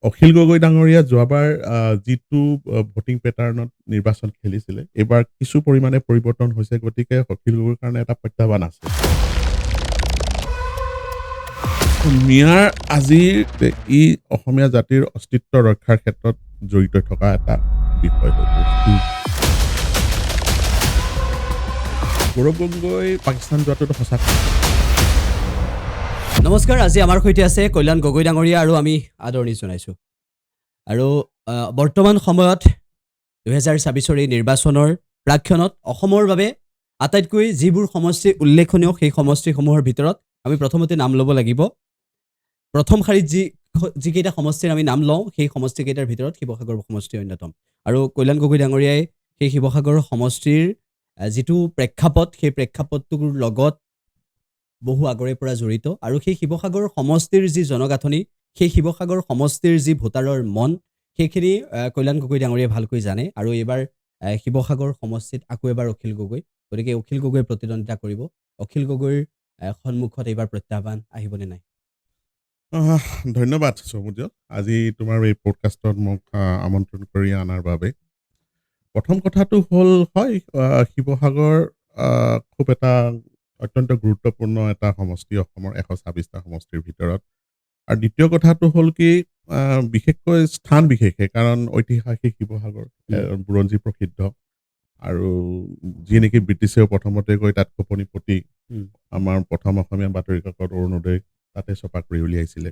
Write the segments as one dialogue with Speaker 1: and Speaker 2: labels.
Speaker 1: অখিল গগৈ ডাঙৰীয়া যোৱাবাৰ যিটো ভোটিং পেটাৰ্ণত নিৰ্বাচন খেলিছিলে, এইবাৰ কিছু পৰিমাণে পৰিৱৰ্তন হৈছে। গতিকে অখিল গগৈৰ কাৰণে এটা প্ৰত্যাহ্বান আছে। মিয়াৰ আজিৰ ই অসমীয়া জাতিৰ অস্তিত্ব ৰক্ষাৰ ক্ষেত্ৰত জড়িত থকা এটা বিষয় হৈ পৰিছে। গৌৰৱ গগৈ পাকিস্তান যোৱাটোতো সঁচা কথা।
Speaker 2: নমস্কাৰ, আজি আমাৰ সৈতে আছে কল্যাণ গগৈ ডাঙৰীয়া আৰু আমি আদৰণি জনাইছোঁ। আৰু বৰ্তমান সময়ত 2024 এই নিৰ্বাচনৰ প্ৰাক্ষণত অসমৰ বাবে আটাইতকৈ যিবোৰ সমষ্টি উল্লেখনীয় সেই সমষ্টিসমূহৰ ভিতৰত আমি প্ৰথমতে নাম ল'ব লাগিব। প্ৰথম শাৰীত যিকেইটা সমষ্টিৰ আমি নাম লওঁ সেই সমষ্টিকেইটাৰ ভিতৰত শিৱসাগৰ সমষ্টি অন্যতম। আৰু কল্যাণ গগৈ ডাঙৰীয়াই সেই শিৱসাগৰ সমষ্টিৰ যিটো প্ৰেক্ষাপট, সেই প্ৰেক্ষাপটটোৰ লগত বহু আগৰে পৰা জড়িত। আৰু সেই শিৱসাগৰ সমষ্টিৰ যি জনগাঁথনি, সেই শিৱসাগৰ সমষ্টিৰ যি ভোটাৰৰ মন, সেইখিনি কল্যাণ গগৈ ডাঙৰীয়াই ভালকৈ জানে। আৰু এইবাৰ শিৱসাগৰ সমষ্টিত আকৌ এবাৰ অখিল গগৈ, গতিকে অখিল গগৈ প্ৰতিদ্বন্দ্বিতা কৰিব। অখিল গগৈৰ সন্মুখত এইবাৰ প্ৰত্যাহ্বান আহিবনে নাই?
Speaker 1: ধন্যবাদ চমুদিয়ক, আজি তোমাৰ এই পডকাষ্টত মোক আমন্ত্ৰণ কৰি অনাৰ বাবে। প্ৰথম কথাটো হ'ল, হয়, শিৱসাগৰ খুব এটা অত্যন্ত গুৰুত্বপূৰ্ণ এটা সমষ্টি অসমৰ 126টা সমষ্টিৰ ভিতৰত। আৰু দ্বিতীয় কথাটো হ'ল কি, বিশেষকৈ স্থান বিশেষে, কাৰণ ঐতিহাসিক শিৱসাগৰ বুৰঞ্জী প্ৰসিদ্ধ। আৰু যি নেকি ব্ৰিটিছেও প্ৰথমতে গৈ তাত খোপনি পুতি আমাৰ প্ৰথম অসমীয়া বাতৰি কাকত অৰুণোদয় তাতে ছপা কৰি উলিয়াইছিলে।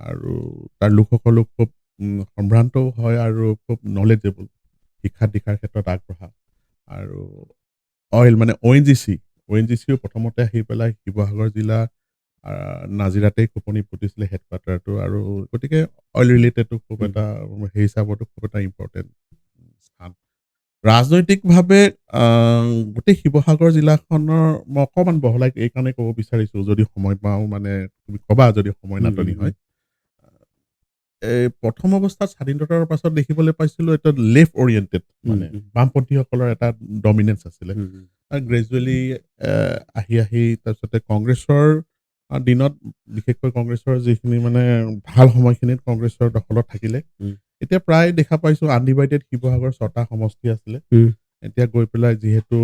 Speaker 1: আৰু তাৰ লোকসকলো খুব সম্ভ্ৰান্তও হয় আৰু খুব নলেজেবল, শিক্ষা দীক্ষাৰ ক্ষেত্ৰত আগবঢ়া। আৰু ONGCও প্ৰথমতে আহি পেলাই শিৱসাগৰ জিলা নাজিৰাতেই খোপনি পুতিছিলে হেডকোৱাৰ্টাৰটো। আৰু গতিকে অইল ৰিলেটেডো খুব এটা সেই হিচাপতো খুব এটা ইম্পৰ্টেণ্ট স্থান। ৰাজনৈতিকভাৱে গোটেই শিৱসাগৰ জিলাখনৰ মই অকণমান বহলাই এইকাৰণে ক'ব বিচাৰিছোঁ, যদি সময় পাওঁ, মানে তুমি ক'বা যদি সময় নাটনি হয়। এই প্ৰথম অৱস্থাত স্বাধীনতাৰ পাছত দেখিবলৈ পাইছিলোঁ এটা লেফ্ট অৰিয়েণ্টেড, মানে বামপন্থীসকলৰ এটা ডমিনেঞ্চ আছিলে। গ্ৰেজুৱেলি আহি তাৰপিছতে কংগ্ৰেছৰ দিনত, বিশেষকৈ কংগ্ৰেছৰ যিখিনি মানে ভাল সময়খিনিত কংগ্ৰেছৰ দখলত থাকিলে। এতিয়া প্ৰায় দেখা পাইছোঁ আনডিভাইডেড শিৱসাগৰ 6টা সমষ্টি আছিলে। এতিয়া গৈ পেলাই যিহেতু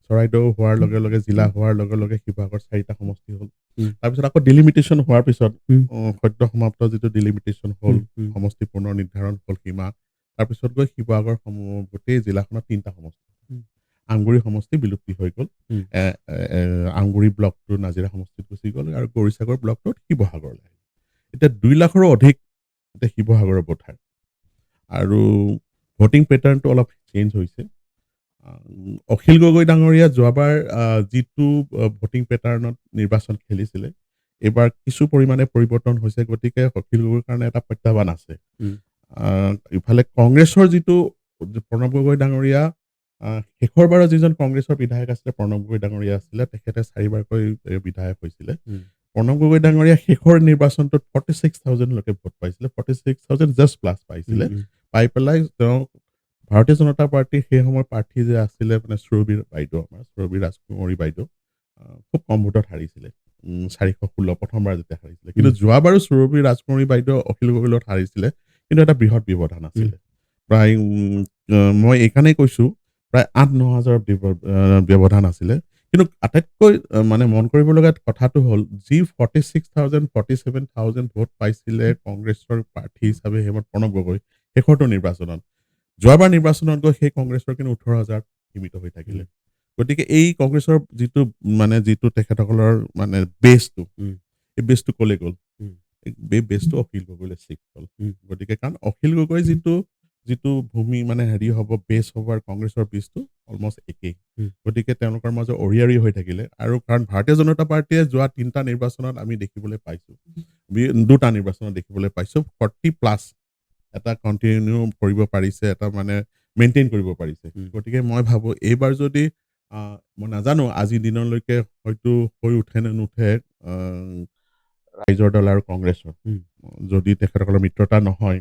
Speaker 1: চৰাইদেউ হোৱাৰ লগে লগে, জিলা হোৱাৰ লগে লগে শিৱসাগৰ 4টা সমষ্টি হ'ল। তাৰপিছত আকৌ ডিলিমিটেশ্যন হোৱাৰ পিছত সদ্য সমাপ্ত যিটো ডিলিমিটেশ্যন হ'ল, সমষ্টি পুনৰ নিৰ্ধাৰণ হ'ল সীমা, তাৰপিছত গৈ শিৱসাগৰ গোটেই জিলাখনত 3টা সমষ্টি। আমগুৰি সমষ্টি বিলুপ্তি হৈ গ'ল। আমগুৰি ব্লকটো নাজিৰা সমষ্টিত গুচি গ'ল আৰু গৌৰীসাগৰ ব্লকটোত শিৱসাগৰলৈ আহিল। এতিয়া 2 লাখৰো অধিক এতিয়া শিৱসাগৰৰ ভোটাৰ। আৰু ভোটিং পেটাৰ্ণটো অলপ চেঞ্জ হৈছে। অখিল গগৈ ডাঙৰীয়া যোৱাবাৰ যিটো ভোটিং পেটাৰ্ণত নিৰ্বাচন খেলিছিলে, এইবাৰ কিছু পৰিমাণে পৰিৱৰ্তন হৈছে। গতিকে অখিল গগৈৰ কাৰণে এটা প্ৰত্যাহ্বান আছে। ইফালে কংগ্ৰেছৰ যিটো প্ৰণৱ গগৈ ডাঙৰীয়া, শেষৰবাৰৰ যিজন কংগ্ৰেছৰ বিধায়ক আছিলে প্ৰণৱ গগৈ ডাঙৰীয়া আছিলে, তেখেতে 4বাৰকৈ বিধায়ক হৈছিলে। প্ৰণৱ গগৈ ডাঙৰীয়া শেষৰ নিৰ্বাচনটোত 46,000 লোকে ভোট পাইছিলে, 46,000 জাষ্ট প্লাছ পাইছিলে। পাই পেলাই তেওঁ ভাৰতীয় জনতা পাৰ্টীৰ সেই সময়ৰ প্ৰাৰ্থী যে আছিলে, মানে সুৰবী ৰাজকুমাৰী বাইদেউ, খুব কম ভোটত হাৰিছিলে, 416 প্ৰথমবাৰ যেতিয়া হাৰিছিলে। কিন্তু যোৱাবাৰো সুৰবী ৰাজকুমাৰী বাইদেউ অখিল গগৈৰ লগত হাৰিছিলে, কিন্তু এটা বৃহৎ ব্যৱধান আছিলে। প্ৰায় মই এইকাৰণেই কৈছোঁ, প্ৰায় 8-9 হাজাৰৰ ব্যৱধান আছিলে। কিন্তু আটাইতকৈ মানে মন কৰিবলগীয়া কথাটো হ'ল, যি 47,000 ভোট পাইছিলে কংগ্ৰেছৰ প্ৰাৰ্থী হিচাপে সেই প্ৰণৱ গগৈ শেষৰটো নিৰ্বাচনত, যোৱাবাৰ নিৰ্বাচনত গৈ সেই কংগ্ৰেছৰ কিন্তু 18,000 সীমিত হৈ থাকিলে। গতিকে এই কংগ্ৰেছৰ যিটো তেখেতসকলৰ মানে বেছটো, এই বেছটো ক'লে গ'ল, এই বেছটো অখিল গগৈলৈ চিফ্ট হ'ল। গতিকে কাৰণ অখিল গগৈ যিটো ভূমি মানে হেৰি হ'ব, বেছ হ'ব, আৰু কংগ্ৰেছৰ বেছটো অলমষ্ট একেই। গতিকে তেওঁলোকৰ মাজত অৰিয়াৰি হৈ থাকিলে। আৰু কাৰণ ভাৰতীয় জনতা পাৰ্টীয়ে যোৱা 3টা নিৰ্বাচনত আমি দেখিবলৈ পাইছোঁ, 2টা নিৰ্বাচনত দেখিবলৈ পাইছোঁ, 40+ এটা কণ্টিনিউ কৰিব পাৰিছে, এটা মানে মেইনটেইন কৰিব পাৰিছে। গতিকে মই ভাবোঁ এইবাৰ যদি মই নাজানো আজিৰ দিনলৈকে হয়তো হৈ উঠে নে নুঠে ৰাইজৰ দল আৰু কংগ্ৰেছৰ, যদি তেখেতসকলৰ মিত্ৰতা নহয়।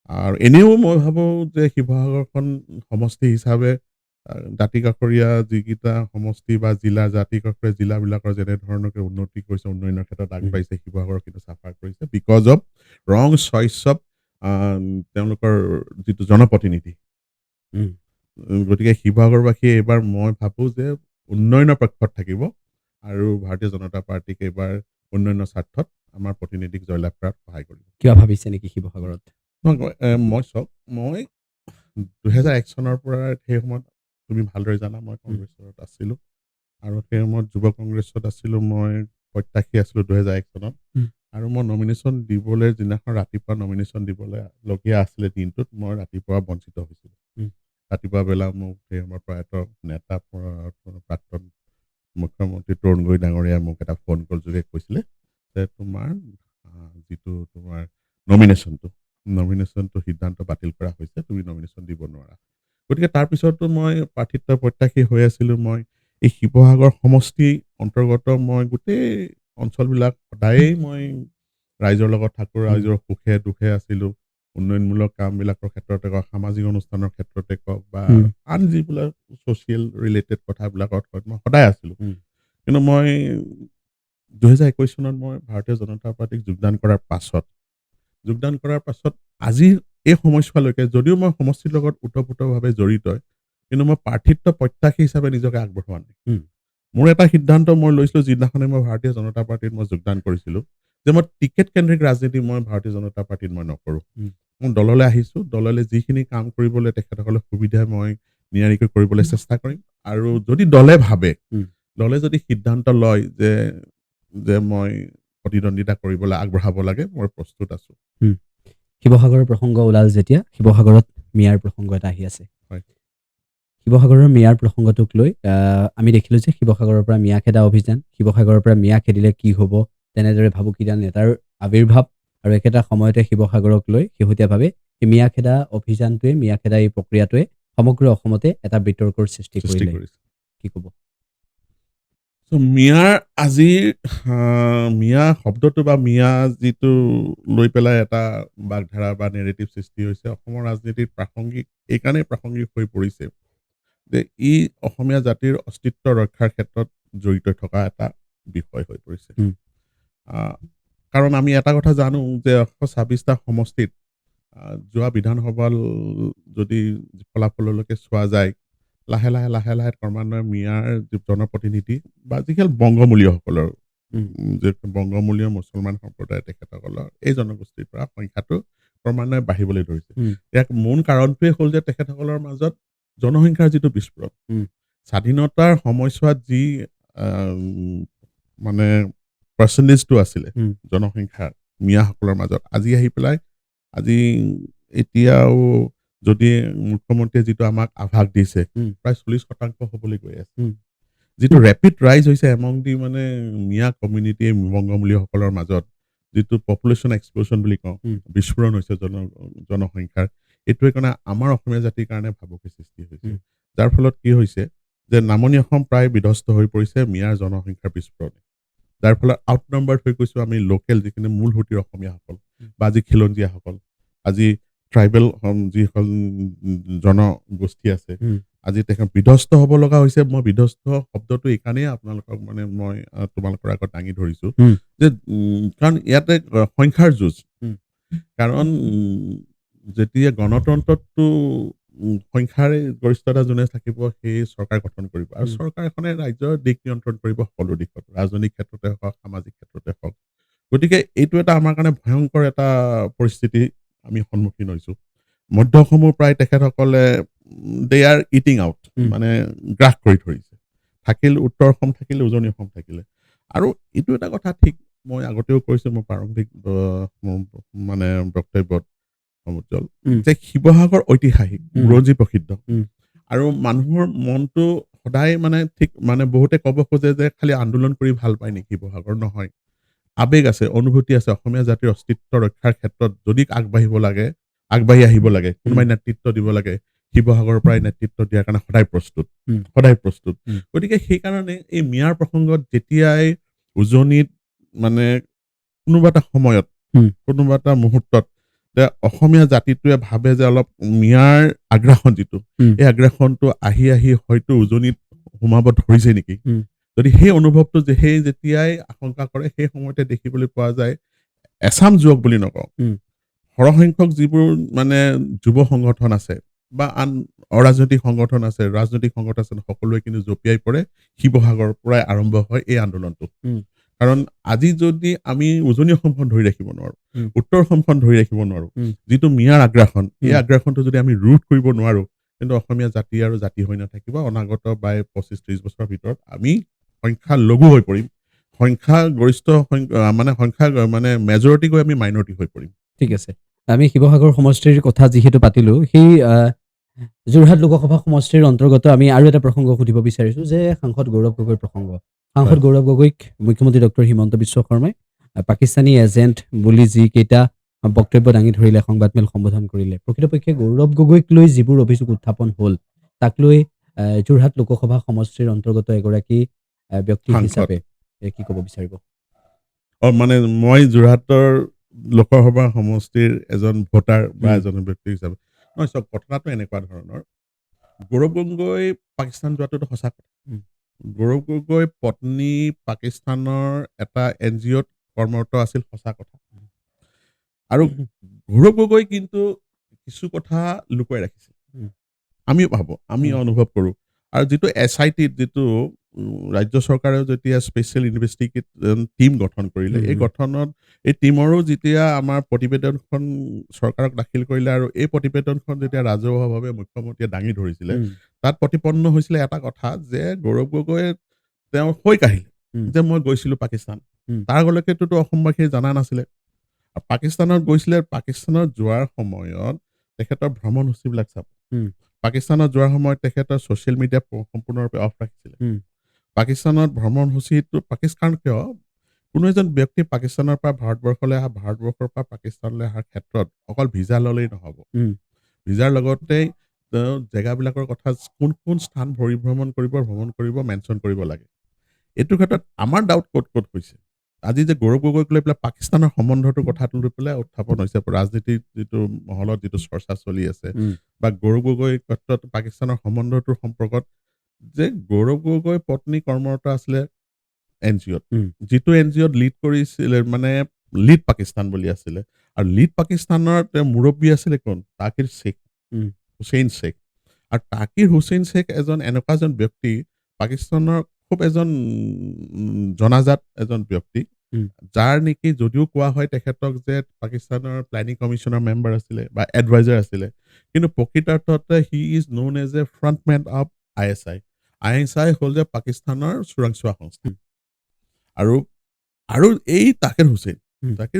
Speaker 1: আৰু এনেও মই ভাবোঁ যে শিৱসাগৰখন সমষ্টি হিচাপে দাঁতি কাষৰীয়া যিকেইটা সমষ্টি বা জিলা জাতি কাষৰীয়া জিলাবিলাকৰ যেনে ধৰণকে উন্নতি কৰিছে উন্নয়নৰ ক্ষেত্ৰত আগবাঢ়িছে শিৱসাগৰ কিন্তু চাফা কৰিছে বিকজ অফ ৰং চইচ অফ তেওঁলোকৰ যিটো জনপ্ৰতিনিধি
Speaker 2: উম,
Speaker 1: গতিকে শিৱসাগৰবাসীয়ে এইবাৰ মই ভাবোঁ যে উন্নয়নৰ পক্ষত থাকিব আৰু ভাৰতীয় জনতা পাৰ্টীক এইবাৰ উন্নয়নৰ স্বাৰ্থত আমাৰ প্ৰতিনিধিক জয়লাভ কৰাত সহায় কৰিব
Speaker 2: কিবা ভাবিছে নেকি শিৱসাগৰত
Speaker 1: মই চাওক মই 2001 চনৰ পৰা সেই সময়ত তুমি ভালদৰে জানা মই কংগ্ৰেছত আছিলোঁ আৰু সেই সময়ত যুৱ কংগ্ৰেছত আছিলোঁ মই প্ৰত্যাশী আছিলোঁ 2001 চনত আৰু মই নমিনেশ্যন দিবলৈ যিদিনাখন ৰাতিপুৱা নমিনেশ্যন দিবলৈ লগীয়া আছিলে দিনটোত মই ৰাতিপুৱা বঞ্চিত হৈছিলোঁ ৰাতিপুৱা বেলা মোক সেই সময়ৰ প্ৰয়াত নেতা প্ৰাক্তন মুখ্যমন্ত্ৰী তৰুণ গগৈ ডাঙৰীয়াই মোক এটা ফোন কল যোগে কৈছিলে যে তোমাৰ যিটো তোমাৰ নমিনেশ্যনটো সিদ্ধান্ত বাতিল কৰা হৈছে তুমি নমিনেশ্যন দিব নোৱাৰা গতিকে তাৰপিছতো মই প্ৰাৰ্থিত্ব প্ৰত্যাশী হৈ আছিলোঁ মই এই শিৱসাগৰ সমষ্টি অন্তৰ্গত মই গোটেই অঞ্চলবিলাক সদায়েই মই ৰাইজৰ লগত থাকোঁ ৰাইজৰ সুখে দুখে আছিলোঁ উন্নয়নমূলক কামবিলাকৰ ক্ষেত্ৰতে কওক সামাজিক অনুষ্ঠানৰ ক্ষেত্ৰতে কওক বা আন যিবিলাক ছ'চিয়েল ৰিলেটেড কথাবিলাকত কওক মই সদায় আছিলোঁ কিন্তু মই 2021 চনত মই ভাৰতীয় জনতা পাৰ্টীক যোগদান কৰাৰ পাছত আজিৰ এই সময়ছোৱালৈকে যদিও মই সমষ্টিৰ লগত ওতঃপ্ৰোতভাৱে জড়িত কিন্তু মই প্ৰাৰ্থিত্ব প্ৰত্যাশী হিচাপে নিজকে আগবঢ়োৱা নাই মোৰ এটা সিদ্ধান্ত মই লৈছিলোঁ যিদিনাখনে মই ভাৰতীয় জনতা পাৰ্টীত মই যোগদান কৰিছিলোঁ যে মই টিকেট কেন্দ্ৰিক ৰাজনীতি মই ভাৰতীয় জনতা পাৰ্টীত মই নকৰোঁ মই দললৈ আহিছোঁ দললৈ যিখিনি কাম কৰিবলৈ তেখেতসকলৰ সুবিধা মই নিয়াৰিকৈ কৰিবলৈ চেষ্টা কৰিম আৰু যদি দলে ভাবে দলে যদি সিদ্ধান্ত লয় যে মই প্ৰতিদ্বন্দ্বিতা কৰিবলৈ আগবঢ়াব লাগে মই প্ৰস্তুত আছোঁ
Speaker 2: শিৱসাগৰৰ প্ৰসংগ ওলাল যেতিয়া শিৱসাগৰত মিয়াৰ প্ৰসংগ এটা আহি আছে
Speaker 1: হয়
Speaker 2: শিৱসাগৰৰ মিয়াৰ প্ৰসংগটোক লৈ আমি দেখিলোঁ যে শিৱসাগৰৰ পৰা মিয়া খেদা অভিযান শিৱসাগৰৰ পৰা মিয়া খেদিলে কি হ'ব তেনেদৰে ভাবুকিদাল নেতাৰ আৱিৰ্ভাৱ আৰু একেটা সময়তে শিৱসাগৰক লৈ শেহতীয়াভাৱে এই মিয়া খেদা অভিযানটোৱে মিয়া খেদা এই প্ৰক্ৰিয়াটোৱে সমগ্ৰ অসমতে এটা বিতৰ্কৰ সৃষ্টি কৰিলে কি ক'ব
Speaker 1: মিয়াৰ আজিৰ মিয়া শব্দটো বা মিয়া যিটো লৈ পেলাই এটা বাগধাৰা বা নেৰেটিভ সৃষ্টি হৈছে অসমৰ ৰাজনীতিত প্ৰাসংগিক এইকাৰণেই প্ৰাসংগিক হৈ পৰিছে যে ই অসমীয়া জাতিৰ অস্তিত্ব ৰক্ষাৰ ক্ষেত্ৰত জড়িত থকা এটা বিষয় হৈ পৰিছে কাৰণ আমি এটা কথা জানো যে 126টা সমষ্টিত যোৱা বিধানসভা যদি ফলাফললৈকে চোৱা যায় লাহে লাহে ক্ৰমান্বয়ে মিয়াৰ যি জনপ্ৰতিনিধি বা যিসকল বংগমূলীয়সকলৰ যে বংগমূলীয় মুছলমান সম্প্ৰদায় তেখেতসকলৰ এই জনগোষ্ঠীৰ পৰা সংখ্যাটো ক্ৰমান্বয়ে বাঢ়িবলৈ ধৰিছে ইয়াক মূল কাৰণটোৱে হ'ল যে তেখেতসকলৰ মাজত জনসংখ্যাৰ যিটো বিস্ফোৰণ স্বাধীনতাৰ সময়ছোৱাত যি মানে পাৰ্চেণ্টেজটো আছিলে জনসংখ্যাৰ মিয়াসকলৰ মাজত আজি আহি পেলাই আজি এতিয়াও যদি মুখ্যমন্ত্ৰীয়ে যিটো আমাক আভাস দিছে প্ৰায় 40% হ'বলৈ গৈ আছে যিটো ৰেপিড ৰাইজ হৈছে এমং দি মানে মিয়া কমিউনিটি বংগমূলীয়সকলৰ মাজত যিটো পপুলেশ্যন এক্সপ্ল'শ্যন বুলি কওঁ বিস্ফোৰণ হৈছে জনসংখ্যাৰ এইটোৱে কাৰণে আমাৰ অসমীয়া জাতিৰ কাৰণে ভাবুকিৰ সৃষ্টি হৈছে যাৰ ফলত কি হৈছে যে নামনি অসম প্ৰায় বিধ্বস্ত হৈ পৰিছে মিয়াৰ জনসংখ্যাৰ বিস্ফোৰণে যাৰ ফলত আউটনাম্বাৰ্ড হৈ গৈছোঁ আমি লোকেল যিখিনি মূল সুঁতিৰ অসমীয়াসকল বা আজি খিলঞ্জীয়াসকল আজি ট্ৰাইবেল যিসকল জনগোষ্ঠী আছে আজি তেখেত বিধ্বস্ত হ'ব লগা হৈছে মই বিধ্বস্ত শব্দটো এইকাৰণেই আপোনালোকক মানে মই তোমালোকৰ আগত দাঙি ধৰিছোঁ যে কাৰণ ইয়াতে সংখ্যাৰ যুঁজ কাৰণ যেতিয়া গণতন্ত্ৰতটো সংখ্যাৰে গৰিষ্ঠতা যোনে থাকিব সেই চৰকাৰ গঠন কৰিব আৰু চৰকাৰ এখনে ৰাজ্যৰ দিশ নিয়ন্ত্ৰণ কৰিব সকলো দিশত ৰাজনৈতিক ক্ষেত্ৰতে হওক সামাজিক ক্ষেত্ৰতে হওক গতিকে এইটো এটা আমাৰ কাৰণে ভয়ংকৰ এটা পৰিস্থিতি আমি সন্মুখীন হৈছোঁ মধ্য অসমৰ প্ৰায় তেখেতসকলে দে আৰ ইটিং আউট মানে গ্ৰাস কৰি ধৰিছে থাকিল উত্তৰ অসম থাকিলে উজনি অসম থাকিলে আৰু এইটো এটা কথা ঠিক মই আগতেও কৈছোঁ মোৰ প্ৰাৰম্ভিক মানে বক্তব্যত সমুজ্জ্বল যে শিৱসাগৰ ঐতিহাসিক বুৰঞ্জী প্ৰসিদ্ধ আৰু মানুহৰ মনটো সদায় মানে ঠিক মানে বহুতে ক'ব খোজে যে খালি আন্দোলন কৰি ভাল পায় নেকি শিৱসাগৰ নহয় আবেগ আছে অনুভূতি আছে অসমীয়া জাতিৰ অস্তিত্ব ৰক্ষাৰ ক্ষেত্ৰত যদি আগবাঢ়ি আহিব লাগে কোনোবাই নেতৃত্ব দিব লাগে শিৱসাগৰৰ পৰাই নেতৃত্ব দিয়াৰ কাৰণে সদায় প্ৰস্তুত গতিকে সেইকাৰণে এই মিয়াৰ প্ৰসংগত যেতিয়াই উজনিত মানে কোনোবা এটা সময়ত কোনোবা এটা মুহূৰ্তত যে অসমীয়া জাতিটোৱে ভাবে যে অলপ মিয়াৰ আগ্ৰাসন যিটো এই আগ্ৰাসনটো আহি হয়তো উজনিত সোমাব ধৰিছে নেকি যদি সেই অনুভৱটো সেই যেতিয়াই আশংকা কৰে সেই সময়তে দেখিবলৈ পোৱা যায় এছাম যুৱক বুলি নকওঁ সৰহসংখ্যক যিবোৰ মানে যুৱ সংগঠন আছে বা আন অৰাজনৈতিক সংগঠন আছে ৰাজনৈতিক সংগঠন আছে সকলোৱে কিন্তু জঁপিয়াই পৰে শিৱসাগৰৰ পৰাই আৰম্ভ হয় এই আন্দোলনটো কাৰণ আজি যদি আমি উজনি অসমখন ধৰি ৰাখিব নোৱাৰো উত্তৰ অসমখন ধৰি ৰাখিব নোৱাৰো যিটো মিয়াৰ আগ্ৰাসন এই আগ্ৰাসনটো যদি আমি ৰোধ কৰিব নোৱাৰো কিন্তু অসমীয়া জাতি আৰু জাতি হৈ নাথাকিব অনাগত প্ৰায় 25-30 বছৰৰ ভিতৰত আমি সংখ্যা লঘু হৈ পৰিম সংখ্যাগৰিষ্ঠ মানে মেজৰিটি গৈ আমি মাইনৰিটি হৈ পৰিম
Speaker 2: ঠিক আছে আমি শিৱসাগৰ সমষ্টিৰ কথা যিহেতু পাতিলো সেই যোৰহাট লোকসভা সমষ্টিৰ অন্তৰ্গত আমি আৰু এটা প্ৰসংগ সুধিব বিচাৰিছো যে সাংসদ গৌৰৱ গগৈৰ প্ৰসংগ সাংসদ গৌৰৱ গগৈক মুখ্যমন্ত্ৰী ডক্টৰ হিমন্ত বিশ্ব শৰ্মাই পাকিস্তানী এজেণ্ট বুলি যিকেইটা বক্তব্য দাঙি ধৰিলে সংবাদমেল সম্বোধন কৰিলে প্ৰকৃতপক্ষে গৌৰৱ গগৈক লৈ যিবোৰ অভিযোগ উত্থাপন হ'ল তাক লৈ যোৰহাট লোকসভা সমষ্টিৰ অন্তৰ্গত এগৰাকী ব্যক্তি
Speaker 1: সাংসদ
Speaker 2: হিচাপে কি ক'ব বিচাৰিব
Speaker 1: মানে মই যোৰহাটৰ লোকসভা সমষ্টিৰ এজন ভোটাৰ বা এজন ব্যক্তি হিচাপে নহয় চব কথাটো এনেকুৱা ধৰণৰ গৌৰৱ গগৈ পাকিস্তান যোৱাটোতো সঁচা কথা গৌৰৱ গগৈ পত্নী পাকিস্তানৰ এটা NGOত কৰ্মৰত আছিল সঁচা কথা আৰু গৌৰৱ গগৈ কিন্তু কিছু কথা লুকুৱাই ৰাখিছিল আমি ভাবো আমি অনুভৱ কৰো আৰু যিটো SITত যিটো ৰাজ্য চৰকাৰেও যেতিয়া স্পেচিয়েল ইনভেষ্টিগেশ্যন টিম গঠন কৰিলে এই গঠনত এই টিমৰো যেতিয়া আমাৰ প্ৰতিবেদনখন চৰকাৰক দাখিল কৰিলে আৰু এই প্ৰতিবেদনখন যেতিয়া ৰাজহুৱাভাৱে মুখ্যমন্ত্ৰীয়ে দাঙি ধৰিছিলে তাত প্ৰতিপন্ন হৈছিলে এটা কথা যে গৌৰৱ গগৈ তেওঁ হৈ কাহিলে যে মই গৈছিলো পাকিস্তান তাৰ আগলৈকেতো অসমবাসীয়ে জনা নাছিলে আৰু পাকিস্তানত গৈছিলে পাকিস্তানত যোৱাৰ সময়ত তেখেতৰ ভ্ৰমণসূচীবিলাক চাব পাকিস্তানত যোৱাৰ সময়ত তেখেতৰ ছ'চিয়েল মিডিয়া সম্পূৰ্ণৰূপে অফ ৰাখিছিলে পাকিস্তানত ভ্ৰমণসূচীটো পাকিস্তান কিয় কোনো এজন ব্যক্তি পাকিস্তানৰ পৰা ভাৰতবৰ্ষলৈ অহা ভাৰতবৰ্ষৰ পৰা পাকিস্তানলৈ অহাৰ ক্ষেত্ৰত অকল ভিজা ল'লেই নহ'ব ভিজাৰ লগতে জেগাবিলাকৰ কথা কোন কোন স্থান ভ্ৰমণ কৰিব মেনশ্যন কৰিব লাগে এইটো ক্ষেত্ৰত আমাৰ ডাউট ক'ত হৈছে আজি যে গৌৰৱ গগৈক লৈ পেলাই পাকিস্তানৰ সম্বন্ধটোৰ কথাটো লৈ পেলাই উত্থাপন হৈছে ৰাজনীতিৰ যিটো মহলত যিটো চৰ্চা চলি আছে বা গৌৰৱ গগৈৰ ক্ষেত্ৰত পাকিস্তানৰ সম্বন্ধটোৰ সম্পৰ্কত যে গৌৰৱ গগৈ পত্নী কৰ্মৰত আছিলে NGOত যিটো NGOত লিড কৰিছিলে মানে লিড পাকিস্তান বুলি আছিলে আৰু লিড পাকিস্তানৰ মুৰব্বী আছিলে কোন তাকিৰ শেখ হুছেইন শেখ আৰু তাকিৰ হুছেইন শেখ এনেকুৱা এজন ব্যক্তি পাকিস্তানৰ খুব এজন জনাজাত এজন ব্যক্তি যাৰ নেকি যদিও কোৱা হয় তেখেতক যে পাকিস্তানৰ প্লেনিং কমিশ্যনৰ মেম্বাৰ আছিলে বা এডভাইজাৰ আছিলে কিন্তু প্ৰকৃতাৰ্থতে he is known as a frontman of ISI হ'ল যে পাকিস্তানৰ চোৰাংচোৱা সংস্থা আৰু এই তাকিৰ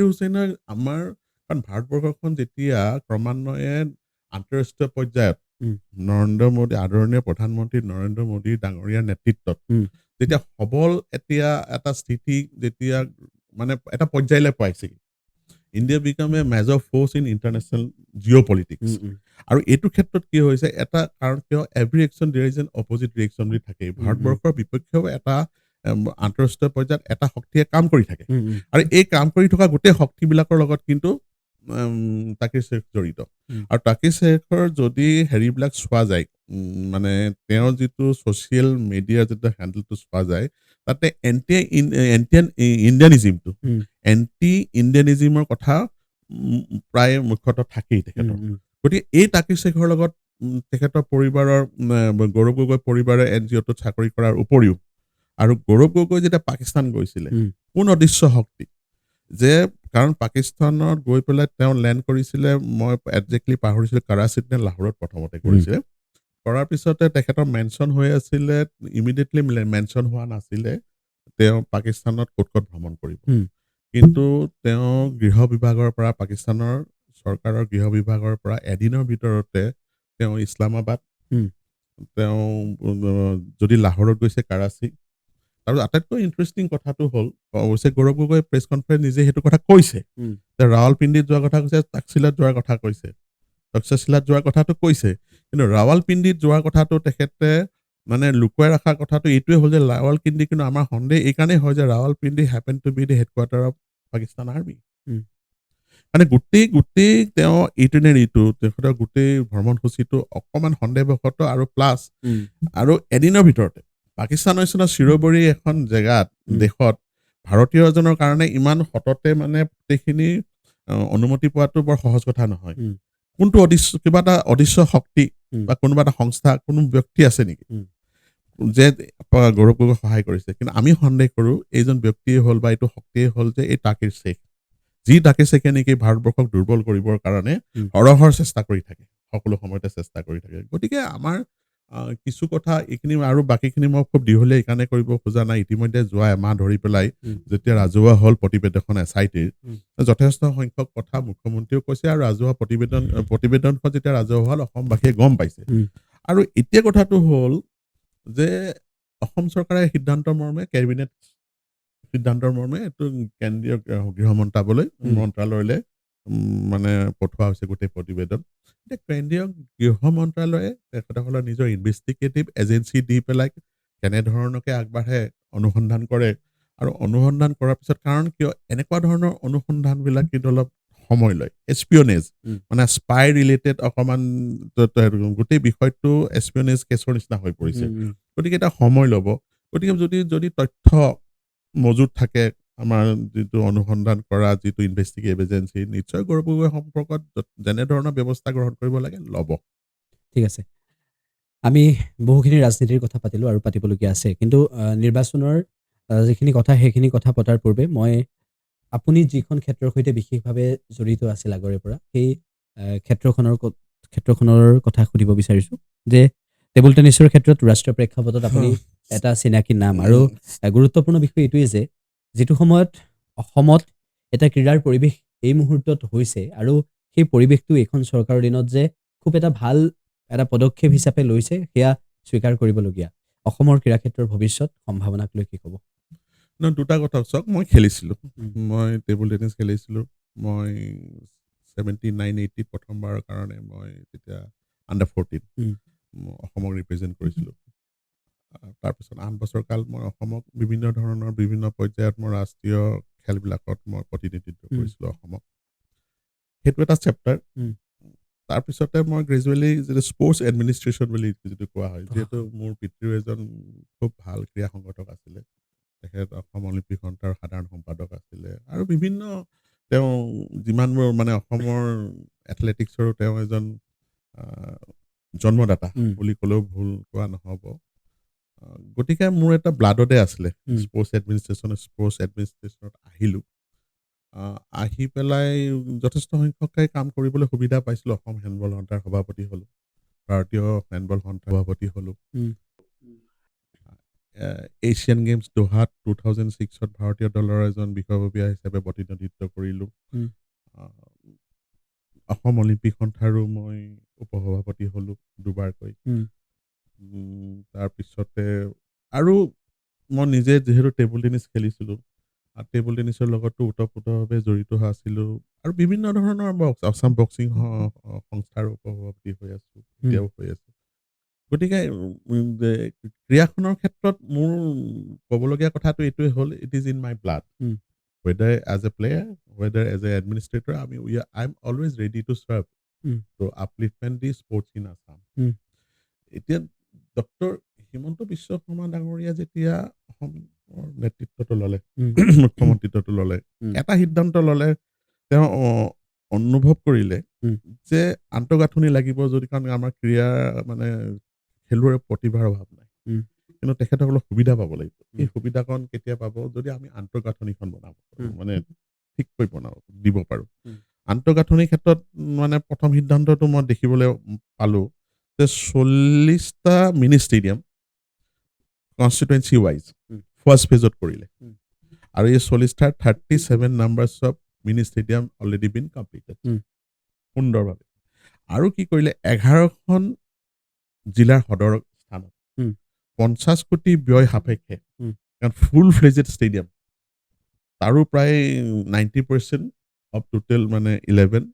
Speaker 1: হুছেইনৰ আমাৰ কাৰণ ভাৰতবৰ্ষখন যেতিয়া ক্ৰমান্বয়ে আন্তঃৰাষ্ট্ৰীয় পৰ্যায়ত নৰেন্দ্ৰ মোদী আদৰণীয় প্ৰধানমন্ত্ৰী নৰেন্দ্ৰ মোদী ডাঙৰীয়াৰ নেতৃত্বত যেতিয়া সবল এটা স্থিতি যেতিয়া মানে এটা পৰ্যায়লৈ পাইছে India become a major force in international geopolitics আৰু এইটো ক্ষেত্ৰত কি হৈছে এটা কাৰণ কিয় every action there is an opposite reaction বুলি থাকে ভাৰতবৰ্ষৰ বিপক্ষেও এটা আন্তঃৰাষ্ট্ৰীয় পৰ্যায়ত এটা শক্তিয়ে কাম কৰি থাকে আৰু এই কাম কৰি থকা গোটেই শক্তিবিলাকৰ লগত কিন্তু তাকিৰ শেখ জড়িত আৰু তাকিৰ শেখৰ যদি হেৰিবিলাক চোৱা যায় মানে তেওঁৰ যিটো ছ'চিয়েল মিডিয়াৰ যিটো হেণ্ডেলটো চোৱা যায় তাতে এণ্টি ইণ্ডিয়ানিজিমৰ কথা প্ৰায় মুখ্যতঃ থাকেই তেখেতৰ গতিকে এই তাকিৰ শেখৰ লগত তেখেতৰ পৰিবাৰৰ গৌৰৱ গগৈ পৰিবাৰে NGOটোত চাকৰি কৰাৰ উপৰিও আৰু গৌৰৱ গগৈ যেতিয়া পাকিস্তান গৈছিলে কোন অদৃশ্য শক্তি যে কাৰণ পাকিস্তানত গৈ পেলাই তেওঁ লেণ্ড কৰিছিলে মই একজেক্টলি পাহৰিছিলোঁ কৰাচীত নে লাহোৰত প্ৰথমতে কৰিছিলে কৰাৰ পিছতে তেখেতৰ মেনশ্যন হৈ আছিলে ইমিডিয়েটলি মেনশ্যন হোৱা নাছিলে তেওঁ পাকিস্তানত ক'ত ভ্ৰমণ কৰিব কিন্তু তেওঁ গৃহ বিভাগৰ পৰা পাকিস্তানৰ চৰকাৰৰ গৃহ বিভাগৰ পৰা এদিনৰ ভিতৰতে তেওঁ ইছলামাবাদ তেওঁ যদি লাহোৰত গৈছে কৰাচী আৰু আটাইতকৈ ইণ্টাৰেষ্টিং কথাটো হ'ল অৱশ্যে গৌৰৱ গগৈ প্ৰেছ কনফাৰেন্স নিজে সেইটো কথা কৈছে যে ৰাৱালপিণ্ডিত যোৱাৰ কথা কৈছে তক্ষশিলাত যোৱাৰ কথা কৈছে তক্ষশিলাত যোৱাৰ কথাটো কৈছে কিন্তু ৰাৱালপিণ্ডিত যোৱাৰ কথাটো তেখেতে মানে লুকুৱাই ৰখাৰ কথাটো এইটোৱে হ'ল যে ৰাৱালপিণ্ডি কিন্তু আমাৰ সন্দেহ এই কাৰণেই হয় যে Rawalpindi happen to be the headquarter of Pakistan army মানে গোটেই তেওঁ ইটিনেৰীটো তেখেতৰ গোটেই ভ্ৰমণসূচীটো অকণমান সন্দেহবশত আৰু প্লাছ আৰু এদিনৰ ভিতৰতে পাকিস্তানৰ নিচিনা চিৰবৰী এখন জেগাত দেশত ভাৰতীয় এজনৰ কাৰণে ইমান সততে মানে গোটেইখিনি অনুমতি পোৱাটো বৰ সহজ কথা নহয় কোনটো কিবা এটা অদৃশ্য শক্তি বা কোনোবা এটা সংস্থা কোনো ব্যক্তি আছে নেকি যে গৌৰৱ গগৈক সহায় কৰিছে কিন্তু আমি সন্দেহ কৰোঁ এইজন ব্যক্তিয়ে হ'ল বা এইটো শক্তিয়ে হ'ল যে এই তাকিৰ শ্বেখ যি তাকিৰ শ্বেখে নেকি ভাৰতবৰ্ষক দুৰ্বল কৰিবৰ কাৰণে অৰহৰ চেষ্টা কৰি থাকে সকলো সময়তে চেষ্টা কৰি থাকে গতিকে আমাৰ কিছু কথা এইখিনি আৰু বাকীখিনি মই খুব দীঘলীয়া এইকাৰণে কৰিব খোজা নাই ইতিমধ্যে যোৱা এমাহ ধৰি পেলাই যেতিয়া ৰাজহুৱা হ'ল প্ৰতিবেদনখন SITৰ যথেষ্ট সংখ্যক কথা মুখ্যমন্ত্ৰীয়েও কৈছে আৰু ৰাজহুৱা প্ৰতিবেদনখন যেতিয়া ৰাজহুৱা হ'ল অসমবাসীয়ে গম পাইছে আৰু এতিয়া কথাটো হ'ল যে অসম চৰকাৰে সিদ্ধান্তৰ মৰ্মে কেবিনেট সিদ্ধান্তৰ মৰ্মে এইটো কেন্দ্ৰীয় গৃহ মন্ত্ৰালয়লৈ মানে পঠোৱা হৈছে গোটেই প্ৰতিবেদন এতিয়া কেন্দ্ৰীয় গৃহ মন্ত্ৰালয়ে তেখেতসকলৰ নিজৰ ইনভেষ্টিগেটিভ এজেঞ্চি দি পেলাই কেনেধৰণকে আগবাঢ়ে অনুসন্ধান কৰে আৰু অনুসন্ধান কৰাৰ পিছত কাৰণ কিয় এনেকুৱা ধৰণৰ অনুসন্ধানবিলাক কিন্তু অলপ সময় লয় এছপিঅনেজ মানে স্পাই ৰিলেটেড অকণমান গোটেই বিষয়টো এছপিঅনেজ কেছৰ নিচিনা হৈ পৰিছে গতিকে এটা সময় ল'ব গতিকে যদি তথ্য মজুত থাকে আমাৰ যিটো অনুসন্ধান কৰা যিটো ইনভেষ্টিগেটিভ এজেঞ্চি নিশ্চয় গৌৰৱ গগৈ সম্পৰ্কত যেনেধৰণৰ ব্যৱস্থা গ্ৰহণ কৰিব লাগে ল'ব
Speaker 2: ঠিক আছে আমি বহুখিনি ৰাজনীতিৰ কথা পাতিলোঁ আৰু পাতিবলগীয়া আছে কিন্তু নিৰ্বাচনৰ যিখিনি কথা সেইখিনি কথা পতাৰ পূৰ্বে মই আপুনি যিখন ক্ষেত্ৰৰ সৈতে বিশেষভাৱে জড়িত আছিল আগৰে পৰা সেই ক্ষেত্ৰখনৰ কথা সুধিব বিচাৰিছোঁ যে টেবুল টেনিছৰ ক্ষেত্ৰত ৰাষ্ট্ৰীয় প্ৰেক্ষাপটত আপুনি এটা চিনাকি নাম আৰু গুৰুত্বপূৰ্ণ বিষয় এইটোৱেই যে যিটো সময়ত অসমত এটা ক্ৰীড়াৰ পৰিৱেশ এই মুহূৰ্তত হৈছে আৰু সেই পৰিৱেশটো এইখন চৰকাৰৰ দিনত যে খুব এটা ভাল এটা পদক্ষেপ হিচাপে লৈছে সেয়া স্বীকাৰ কৰিবলগীয়া অসমৰ ক্ৰীড়া ক্ষেত্ৰৰ ভৱিষ্যত সম্ভাৱনাক লৈ কি ক'ব
Speaker 1: দুটা কথা চাওক মই খেলিছিলোঁ মই টেবুল টেনিছ খেলিছিলোঁ মই 79-80 প্ৰথমবাৰৰ কাৰণে মই তেতিয়া আণ্ডাৰ 14 অসমক ৰিপ্ৰেজেণ্ট কৰিছিলোঁ তাৰপিছত 8 বছৰ কাল মই অসমক বিভিন্ন ধৰণৰ বিভিন্ন পৰ্যায়ত মই ৰাষ্ট্ৰীয় খেলবিলাকত মই প্ৰতিনিধিত্ব কৰিছিলোঁ অসমক সেইটো এটা চেপ্টাৰ তাৰপিছতে মই গ্ৰেজুৱেলি যিটো স্পৰ্টছ এডমিনিষ্ট্ৰেশ্যন বুলি যিটো কোৱা হয় যিহেতু মোৰ পিতৃও এজন খুব ভাল ক্ৰীড়া সংগঠক আছিলে তেখেত অসম অলিম্পিক সন্থাৰ সাধাৰণ সম্পাদক আছিলে আৰু বিভিন্ন তেওঁ যিমানবোৰ মানে অসমৰ এথলেটিক্সৰো তেওঁ এজন জন্মদাতা বুলি ক'লেও ভুল কোৱা নহ'ব গতিকে মোৰ এটা ব্লাডতে আছিলে স্পৰ্টছ এডমিনিষ্ট্ৰেশ্যনত আহিলোঁ আহি পেলাই যথেষ্ট সংখ্যকে কাম কৰিবলৈ সুবিধা পাইছিলোঁ অসম হেণ্ডবল সন্থাৰ সভাপতি হ'লোঁ ভাৰতীয় হেণ্ডবল সন্থাৰ সভাপতি হ'লোঁ এছিয়ান গেমছ দোহাত 2006ত ভাৰতীয় দলৰ এজন বিষয়ববীয়া হিচাপে প্ৰতিনিধিত্ব কৰিলোঁ অসম অলিম্পিক সন্থাৰো মই উপসভাপতি হ'লোঁ দুবাৰকৈ তাৰপিছতে আৰু মই নিজে যিহেতু টেবুল টেনিছ খেলিছিলোঁ টেবুল টেনিছৰ লগতো ওতঃপ্ৰোতভাৱে জড়িত হৈ আছিলোঁ আৰু বিভিন্ন ধৰণৰ আসাম বক্সিং সংস্থাৰ উপসভাপতি হৈ আছোঁ এতিয়াও হৈ আছোঁ গতিকে ক্ৰীড়াখনৰ ক্ষেত্ৰত মোৰ ক'বলগীয়া কথাটো এইটোৱে হ'ল it is in my blood whether as a player whether as a administrator I'm always ready to serve to upliftment the sports in Assam এতিয়া ডক্টৰ হিমন্ত বিশ্ব শৰ্মা ডাঙৰীয়া যেতিয়া অসমৰ নেতৃত্বটো ল'লে মুখ্যমন্ত্ৰীত্বটো ল'লে এটা সিদ্ধান্ত ল'লে তেওঁ অনুভৱ কৰিলে যে আন্তঃগাঁথনি লাগিব যদি কাৰণ আমাৰ ক্ৰীড়া মানে খেলুৱৈৰ প্ৰতিভাৰ অভাৱ নাই কিন্তু তেখেতসকলক সুবিধা পাব লাগিব এই সুবিধাকণ কেতিয়া পাব যদি আমি আন্তঃগাঁথনিখন বনাব মানে ঠিককৈ দিব পাৰোঁ আন্তঃগাঁথনিৰ ক্ষেত্ৰত মানে প্ৰথম সিদ্ধান্তটো মই দেখিবলৈ পালোঁ যে 40টা mini stadium constituency wise first ফেজত কৰিলে আৰু এই 40টাৰ 37 numbers of mini stadium already been completed সুন্দৰভাৱে আৰু কি কৰিলে 11খন জিলাৰ সদৰ স্থানত 50 কোটি ব্যয় সাপেক্ষে কাৰণ ফুল ফ্লেজেড ষ্টেডিয়াম তাৰো প্ৰায় 90% অফ টোটেল মানে 11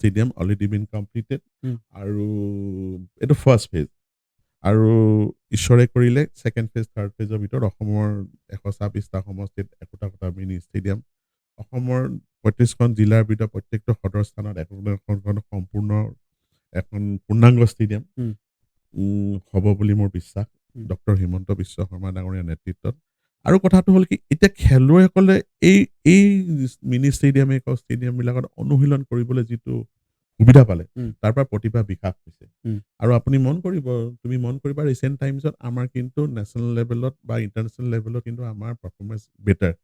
Speaker 1: ষ্টেডিয়াম অলৰেডি বিন কমপ্লিটেড আৰু এইটো ফাৰ্ষ্ট ফেজ আৰু ঈশ্বৰে কৰিলে ছেকেণ্ড ফেজ থাৰ্ড ফেজৰ ভিতৰত অসমৰ 126টা সমষ্টিত একোটা মিনি ষ্টেডিয়াম অসমৰ ৩৫খন জিলাৰ ভিতৰত প্ৰত্যেকটো সদৰ স্থানত এখন সম্পূৰ্ণ এখন পূৰ্ণাংগ ষ্টেডিয়াম
Speaker 2: উম।
Speaker 1: হ'ব বুলি মোৰ বিশ্বাস
Speaker 2: উম।
Speaker 1: ডক্টৰ হিমন্ত বিশ্ব শৰ্মা ডাঙৰীয়াৰ নেতৃত্বত আৰু কথাটো হ'ল কি এতিয়া খেলুৱৈসকলে এই মিনি ষ্টেডিয়ামবিলাকত অনুশীলন কৰিবলৈ যিটো সুবিধা পালে তাৰ পৰা প্ৰতিভা বিকাশ হৈছে আৰু আপুনি তুমি মন কৰিবা ৰিচেণ্ট টাইমছত আমাৰ কিন্তু নেশ্যনেল লেভেলত বা ইণ্টাৰনেশ্যনেল লেভেলত কিন্তু আমাৰ পাৰফৰ্মেঞ্চ বেটাৰ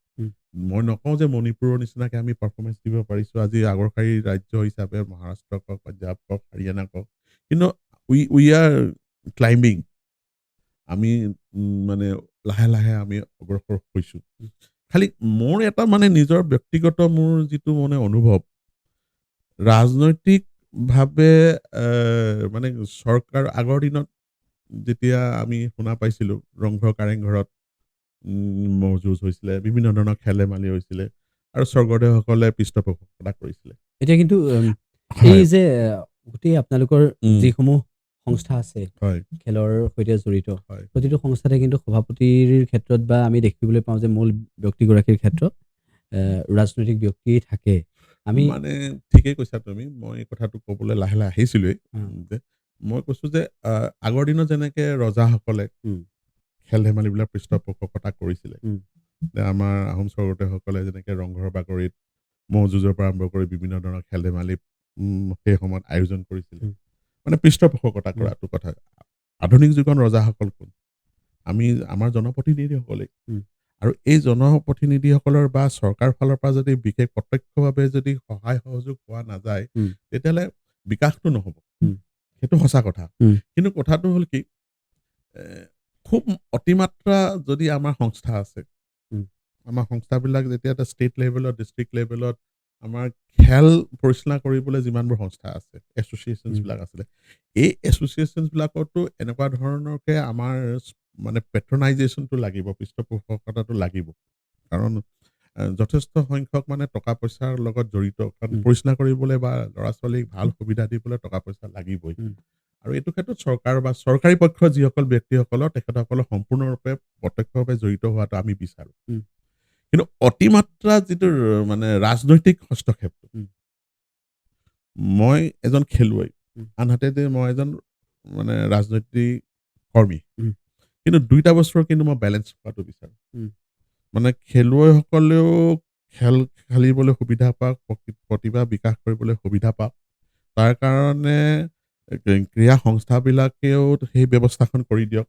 Speaker 1: মই নকওঁ যে মণিপুৰৰ নিচিনাকে আমি পাৰফৰ্মেঞ্চ দিব পাৰিছোঁ আজি আগৰশাৰীৰ ৰাজ্য হিচাপে মহাৰাষ্ট্ৰ কওক পাঞ্জাৱ কওক হাৰিয়ানা কওক কিন্তু উই আৰ ক্লাইম্বিং আমি মানে লাহে লাহে আমি অগ্ৰসৰ হৈছোঁ খালি মোৰ এটা মানে নিজৰ ব্যক্তিগত মোৰ যিটো মানে অনুভৱ ৰাজনৈতিকভাৱে মানে চৰকাৰ আগৰ দিনত যেতিয়া আমি শুনা পাইছিলোঁ ৰংঘৰ কাৰেংঘৰত ম'হ যুঁজ হৈছিলে বিভিন্ন ধৰণৰ খেল ধেমালি হৈছিলে আৰু স্বৰ্গদেউসকলে পৃষ্ঠপোষকতা কৰিছিলে
Speaker 2: এতিয়া কিন্তু এই যে গোটেই আপোনালোকৰ যিসমূহ সংস্থা আছে খেলৰ সৈতে জড়িত প্ৰতিটো সংস্থাতে কিন্তু সভাপতিৰ ক্ষেত্ৰত বা আমি দেখিবলৈ পাওঁ যে মূল ব্যক্তিগৰাকীৰ ক্ষেত্ৰত ৰাজনৈতিক ব্যক্তি থাকে আমি
Speaker 1: মানে ঠিকেই কৈছা তুমি মই কথাটো ক'বলৈ লাহে লাহে আহিছিলোৱে যে মই কৈছোঁ যে আগৰ দিনত যেনেকে ৰজাসকলে খেল ধেমালিবিলাক পৃষ্ঠপোষকতা কৰিছিলে আমাৰ আহোম স্বৰ্গদেউসকলে যেনেকে ৰংঘৰ বাকৰিত ম'হ যুঁজৰ পৰা আৰম্ভ কৰি বিভিন্ন ধৰণৰ খেল ধেমালি সেই সময়ত আয়োজন কৰিছিলে মানে পৃষ্ঠপোষকতা কৰাটো কথা আধুনিক যুগত ৰজাসকল কোন আমি আমাৰ জনপ্ৰতিনিধিসকলে আৰু এই জনপ্ৰতিনিধিসকলৰ বা চৰকাৰ ফালৰ পৰা যদি বিশেষ প্ৰত্যক্ষভাৱে যদি সহায় সহযোগ পোৱা নাযায় তেতিয়াহ'লে বিকাশটো নহ'ব সেইটো সঁচা কথা কিন্তু কথাটো হ'ল কি খুব অতিমাত্ৰা যদি আমাৰ সংস্থা আছে আমাৰ সংস্থাবিলাক যেতিয়া এটা ষ্টেট লেভেলত ডিষ্ট্ৰিক্ট লেভেলত আমাৰ খেল পৰিচালনা কৰিবলৈ যিমানবোৰ সংস্থা আছে এছ'চিয়েশ্যনছবিলাক আছিলে এই এছ'চিয়েশ্যনছবিলাকতো এনেকুৱা ধৰণৰকে আমাৰ মানে পেট্ৰনাইজেশ্যনটো লাগিব পৃষ্ঠপোষকতাটো লাগিব কাৰণ যথেষ্ট সংখ্যক মানে টকা পইচাৰ লগত জড়িত কাৰণ পৰিচালনা কৰিবলৈ বা ল'ৰা ছোৱালীক ভাল সুবিধা দিবলৈ টকা পইচা লাগিবই আৰু এইটো ক্ষেত্ৰত চৰকাৰ বা চৰকাৰী পক্ষৰ যিসকল ব্যক্তিসকলৰ তেখেতসকলৰ সম্পূৰ্ণৰূপে প্ৰত্যক্ষভাৱে জড়িত হোৱাটো আমি বিচাৰোঁ কিন্তু অতিমাত্ৰা যিটো মানে ৰাজনৈতিক হস্তক্ষেপটো মই এজন খেলুৱৈ আনহাতে যে মই এজন মানে ৰাজনৈতিক কৰ্মী কিন্তু দুইটা বস্তুৰ কিন্তু মই বেলেঞ্চ কৰাটো বিচাৰোঁ মানে খেলুৱৈসকলেও খেল খেলিবলৈ সুবিধা পাওক প্ৰতিভা বিকাশ কৰিবলৈ সুবিধা পাওক তাৰ কাৰণে ক্ৰীড়া সংস্থাবিলাকেও সেই ব্যৱস্থাখন কৰি দিয়ক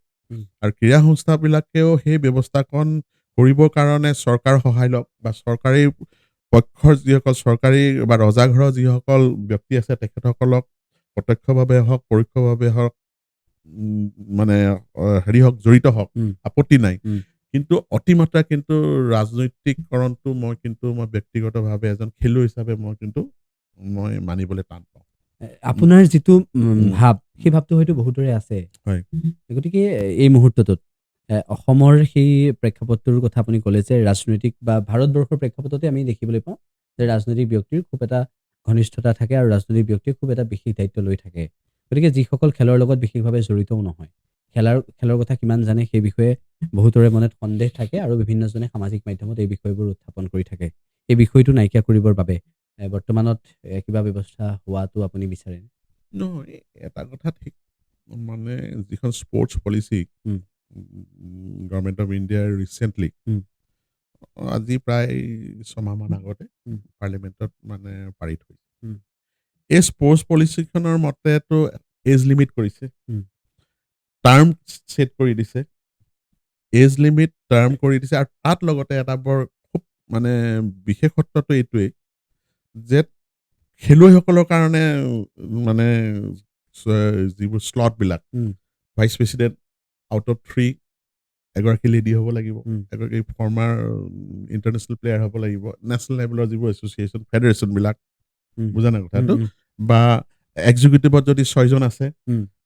Speaker 1: আৰু ক্ৰীড়া সংস্থাবিলাকেও সেই ব্যৱস্থাখন কৰিবৰ কাৰণে চৰকাৰ সহায় লওক বা চৰকাৰী পক্ষৰ যিসকল চৰকাৰী বা ৰজাঘৰৰ যিসকল ব্যক্তি আছে তেখেতসকলক প্ৰত্যক্ষভাৱে হওক পৰোক্ষভাৱে হওক মানে হেৰি হওক জড়িত হওক আপত্তি নাই কিন্তু অতিমাত্ৰা কিন্তু ৰাজনৈতিককৰণটো মই ব্যক্তিগতভাৱে এজন খেলুৱৈ হিচাপে মই মানিবলৈ টান পাওঁ
Speaker 2: আপোনাৰ যিটো ভাৱ সেই ভাৱটো হয়তো বহুতৰে আছে গতিকে এই মুহূৰ্তটোত অসমৰ সেই প্ৰেক্ষাপটটোৰ কথা আপুনি ক'লে যে ৰাজনৈতিক বা ভাৰতবৰ্ষৰ প্ৰেক্ষাপটতে আমি দেখিবলৈ পাওঁ যে ৰাজনৈতিক ব্যক্তিৰ খুব এটা ঘনিষ্ঠতা থাকে আৰু ৰাজনৈতিক ব্যক্তিয়ে খুব এটা বিশেষ দায়িত্ব লৈ থাকে গতিকে যিসকল খেলৰ লগত বিশেষভাৱে জড়িতও নহয় খেলৰ কথা কিমান জানে সেই বিষয়ে বহুতৰে মনত সন্দেহ থাকে আৰু বিভিন্নজনে সামাজিক মাধ্যমত এই বিষয়বোৰ উত্থাপন কৰি থাকে এই বিষয়টো নাইকিয়া কৰিবৰ বাবে বৰ্তমানত কিবা ব্যৱস্থা হোৱাটো আপুনি বিচাৰে
Speaker 1: নহয় এটা কথা ঠিক মানে যিখন স্পৰ্টছ পলিচি গভৰ্ণমেণ্ট অফ ইণ্ডিয়াৰ ৰিচেণ্টলি আজি প্ৰায় 6 মাহমান আগতে পাৰ্লিমেণ্টত মানে পাৰিত হৈছে এই স্পৰ্টছ পলিচিখনৰ মতেতো এজ লিমিট কৰিছে টাৰ্ম ছেট কৰি দিছে এজ লিমিট টাৰ্ম কৰি দিছে আৰু তাত লগতে এটা বৰ খুব মানে বিশেষত্বটো এইটোৱেই যে খেলুৱৈসকলৰ কাৰণে মানে যিবোৰ স্লটবিলাক ভাইচ প্ৰেচিডেণ্ট আউট অফ 3 এগৰাকী লেডি হ'ব লাগিব এগৰাকী ফৰ্মাৰ ইণ্টাৰনেশ্যনেল প্লেয়াৰ হ'ব লাগিব নেশ্যনেল লেভেলৰ যিবোৰ এছ'চিয়েশ্যন ফেডাৰেশ্যনবিলাক বুজা নাই কথাটো বা এক্সিকিউটিভত যদি 6জন আছে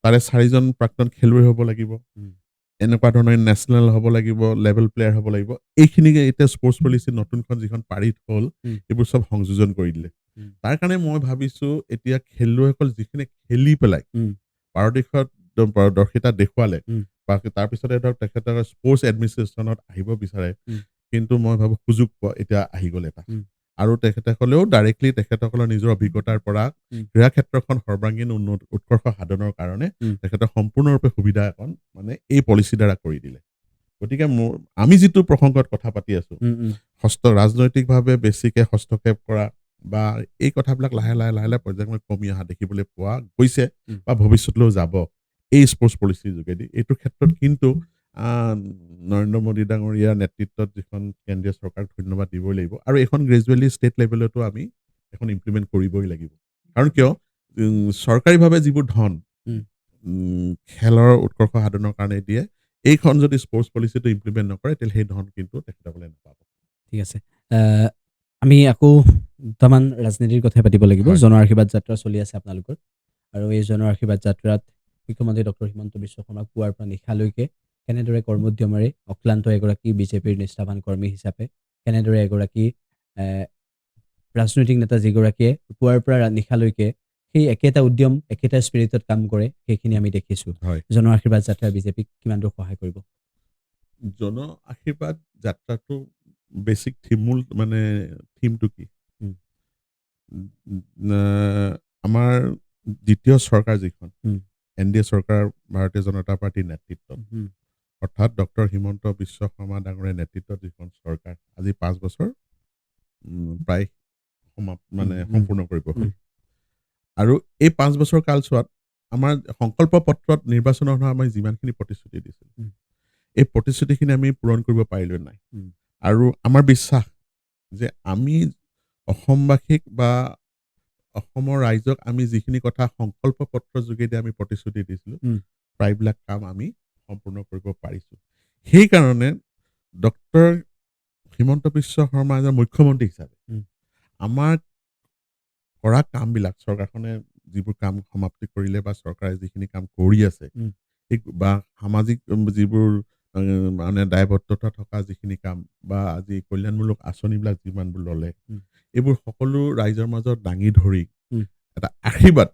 Speaker 1: তাৰে 4জন প্ৰাক্তন খেলুৱৈ হ'ব লাগিব এনেকুৱা ধৰণৰ নেশ্যনেল হ'ব লাগিব লেভেল প্লেয়াৰ হ'ব লাগিব এইখিনিকে এতিয়া স্পৰ্টছ পলিচি নতুনখন যিখন পাৰিত হ'ল এইবোৰ চব সংযোজন কৰি দিলে তাৰ কাৰণে মই ভাবিছোঁ এতিয়া খেলুৱৈসকল যিখিনি খেলি পেলাই পাৰদৰ্শিতা দেখুৱালে বা তাৰপিছতে ধৰক তেখেতৰ স্পৰ্টছ এডমিনিষ্ট্ৰেশ্যনত আহিব বিচাৰে কিন্তু মই ভাবোঁ সুযোগ এতিয়া আহি গ'ল এটা আৰু তেখেতসকলেও ডাইৰেক্টলি তেখেতসকলৰ নিজৰ অভিজ্ঞতাৰ পৰা ক্ৰীড়া ক্ষেত্ৰখন সৰ্বাংগীন উৎকৰ্ষ সাধনৰ কাৰণে তেখেতৰ সম্পূৰ্ণৰূপে সুবিধা এখন মানে এই পলিচি দ্বাৰা কৰি দিলে। গতিকে আমি যিটো প্ৰসংগত কথা পাতি আছো, ৰাজনৈতিকভাৱে বেছিকে হস্তক্ষেপ কৰা বা এই কথাবিলাক লাহে লাহে পৰ্যায়ক্ৰমে কমি অহা দেখিবলৈ পোৱা গৈছে বা ভৱিষ্যতলৈও যাব এই স্পৰ্টছ পলিচিৰ যোগেদি। এইটোৰ ক্ষেত্ৰত কিন্তু নৰেন্দ্ৰ মোদী ডাঙৰীয়াৰ নেতৃত্বত যিখন কেন্দ্ৰীয় চৰকাৰক ধন্যবাদ দিবই লাগিব, আৰু এইখন গ্ৰেজুৱেলি ষ্টেট লেভেলতো আমি এখন ইমপ্লিমেণ্ট কৰিবই লাগিব। কাৰণ কিয় চৰকাৰীভাৱে যিবোৰ ধন খেলৰ উৎকৰ্ষ সাধনৰ কাৰণে দিয়ে, এইখন যদি স্পৰ্টছ পলিচিটো ইমপ্লিমেণ্ট নকৰে তেতিয়াহ'লে সেই ধন কিন্তু তেখেতসকলে নাপাব।
Speaker 2: ঠিক আছে, আমি আকৌ দুটামান ৰাজনীতিৰ কথা পাতিব লাগিব। জন আশীৰ্বাদ যাত্ৰা চলি আছে আপোনালোকৰ, আৰু এই জন আশীৰ্বাদ যাত্ৰাত মুখ্যমন্ত্ৰী ডক্টৰ হিমন্ত বিশ্ব শৰ্মাক পুৱাৰ পৰা নিশালৈকে কেনেদৰে কৰ্মোদ্যমেৰে অক্লান্ত এগৰাকী বিজেপিৰ নিষ্ঠাৱান কৰ্মী হিচাপে, কেনেদৰে এগৰাকী ৰাজনৈতিক নেতা যিগৰাকীয়ে পুৱাৰ পৰা নিশালৈকে সেই একেটা উদ্যম একেটা স্পিৰিটত কাম কৰে, সেইখিনি আমি দেখিছোঁ। জন আশীৰ্বাদ যাত্ৰাই বিজেপিক কিমান দূৰ সহায় কৰিব?
Speaker 1: জন আশীৰ্বাদ যাত্ৰাটো বেছিক থিমটো কি? আমাৰ দ্বিতীয় চৰকাৰ যিখন NDA চৰকাৰ, ভাৰতীয় জনতা পাৰ্টীৰ নেতৃত্বত, অৰ্থাৎ ডক্টৰ হিমন্ত বিশ্ব শৰ্মা ডাঙৰীয়াৰ নেতৃত্বত যিখন চৰকাৰ আজি 5 বছৰ প্ৰায় সম্পূৰ্ণ কৰিব হ'ল। আৰু এই 5 বছৰ কালছোৱাত আমাৰ সংকল্প পত্ৰত নিৰ্বাচনৰ সময়ত আমি যিমানখিনি প্ৰতিশ্ৰুতি দিছিলোঁ, এই প্ৰতিশ্ৰুতিখিনি আমি পূৰণ কৰিব পাৰিলো নাই। আৰু আমাৰ বিশ্বাস যে আমি অসমবাসীক বা অসমৰ ৰাইজক আমি যিখিনি কথা সংকল্প পত্ৰৰ যোগেদি আমি প্ৰতিশ্ৰুতি দিছিলোঁ, প্ৰায়বিলাক কাম আমি সম্পূৰ্ণ কৰিব পাৰিছোঁ। সেইকাৰণে ডক্টৰ হিমন্ত বিশ্ব শৰ্মা এজন মুখ্যমন্ত্ৰী হিচাপে আমাৰ কৰা কামবিলাক, চৰকাৰখনে যিবোৰ কাম সমাপ্তি কৰিলে বা চৰকাৰে যিখিনি কাম কৰি আছে বা সামাজিক যিবোৰ দায়বদ্ধতা থকা যিখিনি কাম বা আজি কল্যাণমূলক আঁচনিবিলাক যিমানবোৰ ল'লে, এইবোৰ সকলো ৰাইজৰ মাজত দাঙি ধৰি এটা আশীৰ্বাদ,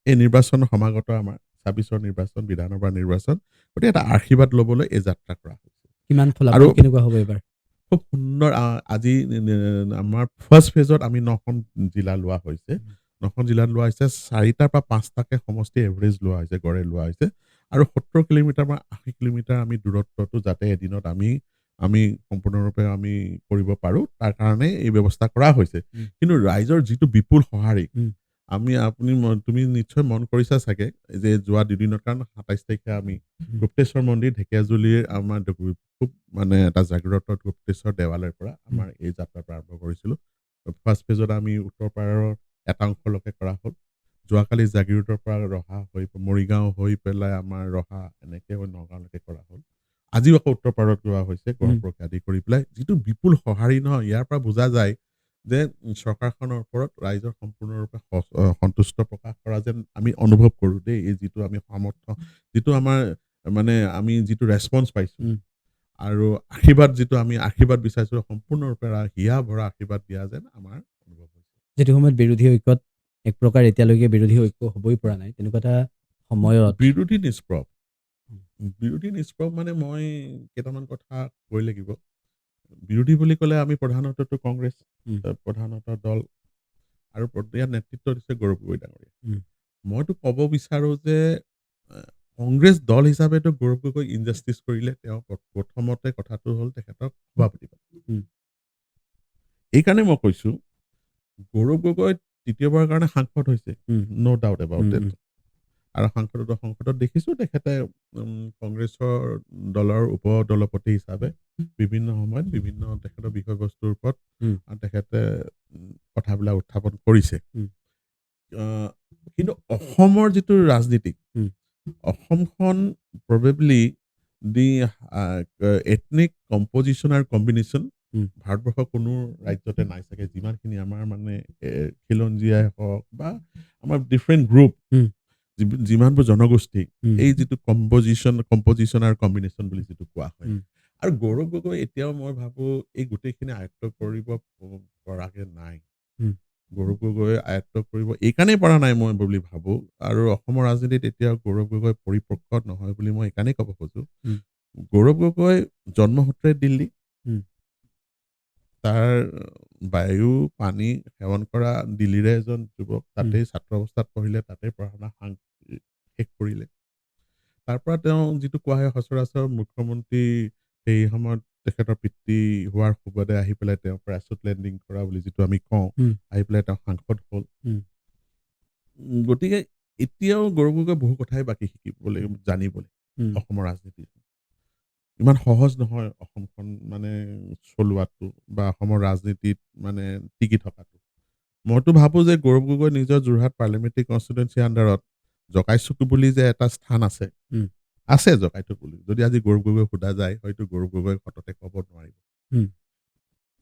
Speaker 1: এই নিৰ্বাচন সমাগত আমাৰ 26ৰ নিৰ্বাচন, বিধানসভাৰ নিৰ্বাচন, গতিকে এটা আশীৰ্বাদ ল'বলৈ এই যাত্ৰা কৰা হৈছে।
Speaker 2: কিমান ফলাফল কেনেকুৱা হ'ব এইবাৰ?
Speaker 1: খুব সুন্দৰ। আজি আমাৰ ফাৰ্ষ্ট ফেজত আমি 9খন জিলা লোৱা হৈছে। 9খন জিলাত লোৱা হৈছে, 4টাৰ পৰা 5টাকে সমষ্টি এভাৰেজ লোৱা হৈছে, গড়ে লোৱা হৈছে। আৰু 70 কিলোমিটাৰ বা 80 কিলোমিটাৰ আমি দূৰত্বটো যাতে এদিনত আমি সম্পূৰ্ণৰূপে আমি কৰিব পাৰোঁ, তাৰ কাৰণে এই ব্যৱস্থা কৰা হৈছে। কিন্তু ৰাইজৰ যিটো বিপুল সঁহাৰি, তুমি নিশ্চয় মন কৰিছা চাগে যে যোৱা দুদিনৰ কাৰণে 27 তাৰিখে আমি গুপ্তেশ্বৰ মন্দিৰ, ঢেকীয়াজুলিৰ আমাৰ খুব এটা জাগ্ৰত গুপ্তেশ্বৰ দেৱালয়ৰ পৰা আমাৰ এই যাত্ৰাটো আৰম্ভ কৰিছিলোঁ। ফাৰ্ষ্ট ফেজত আমি উত্তৰ পাৰৰ এটা অংশলৈকে কৰা হ'ল। যোৱাকালি জাগিৰোডৰ পৰা ৰহা হৈ মৰিগাঁও হৈ পেলাই আমাৰ ৰহা এনেকৈ হৈ নগাঁওলৈকে কৰা হ'ল। আজিও আকৌ উত্তৰ পাৰত লোৱা হৈছে, গড়পুৰকে আদি কৰি পেলাই। যিটো বিপুল সঁহাৰি নহয়, ইয়াৰ পৰা বুজা যায় যে চৰকাৰখনৰ ওপৰত ৰাইজৰ সম্পূৰ্ণৰূপে সন্তুষ্ট প্ৰকাশ কৰা যেন আমি অনুভৱ কৰোঁ দেই। এই যিটো আমি সামৰ্থ্য, যিটো আমাৰ আমি যিটো ৰেছপন্স পাইছোঁ আৰু যিটো আমি আশীৰ্বাদ বিচাৰিছোঁ, সম্পূৰ্ণৰূপে হিয়া ভৰা আশীৰ্বাদ দিয়া যেন আমাৰ অনুভৱ হৈছে।
Speaker 2: যিটো সময়ত বিৰোধী ঐক্যত এক প্ৰকাৰ এতিয়ালৈকে বিৰোধী ঐক্য হ'বই পৰা নাই, তেনেকুৱা এটা সময়ত
Speaker 1: বিৰোধী নিষ্প্ৰভ মই কেইটামান কথা কৈ লাগিব। বিৰোধী বুলি ক'লে আমি প্ৰধানতঃ কংগ্ৰেছ প্ৰধানতঃ দল, আৰু ইয়াৰ নেতৃত্ব দিছে গৌৰৱ গগৈ ডাঙৰীয়া। মইতো ক'ব বিচাৰোঁ যে কংগ্ৰেছ দল হিচাপেতো গৌৰৱ গগৈ ইনজাষ্টিচ কৰিলে। তেওঁ প্ৰথমতে কথাটো হ'ল তেখেতক সভাপতি পালে। এইকাৰণে মই কৈছোঁ গৌৰৱ গগৈ তৃতীয়বাৰৰ কাৰণে সাংসদ হৈছে, ন' ডাউট এবাউট ডেট। আৰু সংসদত দেখিছোঁ তেখেতে কংগ্ৰেছৰ দলৰ উপদলপতি হিচাপে বিভিন্ন সময়ত বিভিন্ন তেখেতৰ বিষয়বস্তুৰ ওপৰত তেখেতে কথাবিলাক উত্থাপন কৰিছে। কিন্তু অসমৰ যিটো ৰাজনীতি, অসমখন প্ৰবেবলি দি এথনিক কম্পজিশ্যন আৰু কম্বিনেশ্যন ভাৰতবৰ্ষৰ কোনো ৰাজ্যতে নাই চাগে। যিমানখিনি আমাৰ খিলঞ্জীয়াই হওক বা আমাৰ ডিফাৰেণ্ট গ্ৰুপ, যিমানবোৰ জনগোষ্ঠী, এই যিটো কম্পজিশ্যন আৰু কম্বিনেশ্যন বুলি যিটো কোৱা হয়। আৰু গৌৰৱ গগৈ এতিয়াও মই ভাবোঁ এই গোটেইখিনি আয়ত্ব কৰিব পৰাকে নাই। গৌৰৱ গগৈ আয়ত্ব কৰিব এইকাৰণেই পৰা নাই মই বুলি ভাবোঁ। আৰু অসমৰ ৰাজনীতিত এতিয়াও গৌৰৱ গগৈ পৰিপক্ক নহয় বুলি মই এইকাৰণেই ক'ব খোজোঁ। গৌৰৱ গগৈ জন্মসূত্ৰে দিল্লী, তাৰ বায়ু পানী সেৱন কৰা দিল্লীৰে এজন যুৱক তাতেই ছাত্ৰ অৱস্থাত পঢ়িলে তাতেই পঢ়া শুনা শেষ কৰিলে তাৰ পৰা তেওঁ যিটো কোৱা হয় সচৰাচৰ মুখ্যমন্ত্ৰী সেই সময়ত তেখেতৰ পিতৃ হোৱাৰ সুবাদে আহি পেলাই তেওঁ পেৰাচুট লেণ্ডিং কৰা বুলি যিটো আমি কওঁ আহি পেলাই তেওঁ সাংসদ হ'ল গতিকে এতিয়াও গৌৰৱ গগৈ বহু কথাই বাকী শিকিবলৈ জানিবলৈ অসমৰ ৰাজনীতি ইমান সহজ নহয় অসমখন মানে চলোৱাটো বা অসমৰ ৰাজনীতিত মানে টিকি থকাটো মইতো ভাবো যে গৌৰৱ গগৈ নিজৰ যোৰহাট পাৰ্লিমেণ্টাৰী কনষ্টিটুৱেঞ্চিৰ আণ্ডাৰত জকাইচুকু বুলি যে এটা স্থান আছে আছে জকাইচুকু বুলি যদি আজি গৌৰৱ গগৈ সোধা যায় হয়তো গৌৰৱ গগৈ সততে ক'ব নোৱাৰিব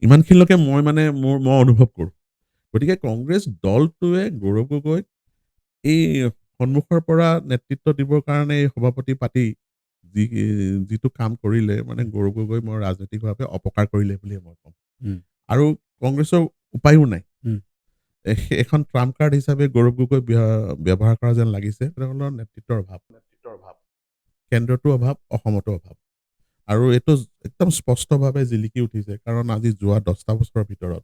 Speaker 1: ইমানখিনিলৈকে মই অনুভৱ কৰোঁ গতিকে কংগ্ৰেছ দলটোৱে গৌৰৱ গগৈক এই সন্মুখৰ পৰা নেতৃত্ব দিবৰ কাৰণে এই সভাপতি পাতি যিটো কাম কৰিলে মানে গৌৰৱ গগৈ মই ৰাজনৈতিকভাৱে অপকাৰ কৰিলে বুলিয়ে মই ক'ম আৰু কংগ্ৰেছৰ উপায়ো নাই এখন ট্ৰাম্প কাৰ্ড হিচাপে গৌৰৱ গগৈ ব্যৱহাৰ কৰা যেন লাগিছে তেওঁলোকৰ নেতৃত্বৰ অভাৱ কেন্দ্ৰতো অভাৱ অসমতো অভাৱ আৰু এইটো একদম স্পষ্টভাৱে জিলিকি উঠিছে কাৰণ আজি যোৱা 10টা বছৰৰ ভিতৰত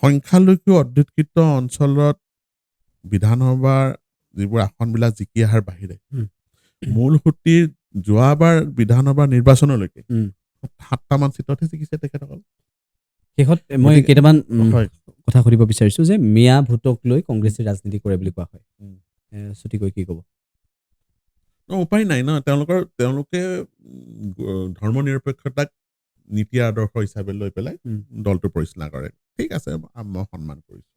Speaker 1: সংখ্যালঘু অধ্যুষিত অঞ্চলত বিধানসভাৰ যিবোৰ আসনবিলাক জিকি অহাৰ বাহিৰে মূল সুঁতিৰ যোৱাবাৰ বিধানসভাৰ নিৰ্বাচনলৈকে 7টামান চিটতহে জিকিছে তেখেতসকল
Speaker 2: শেষত মই কেইটামান কথা সুধিব বিচাৰিছো যে মিয়া ভোটক লৈ কংগ্ৰেছে ৰাজনীতি কৰে বুলি কোৱা হয় ছুটিকৈ কি ক'ব
Speaker 1: উপায় নাই ন তেওঁলোকে ধৰ্ম নিৰপেক্ষতাক নীতি আদৰ্শ হিচাপে লৈ পেলাই দলটো পৰিচালনা কৰে ঠিক আছে মই সন্মান কৰিছো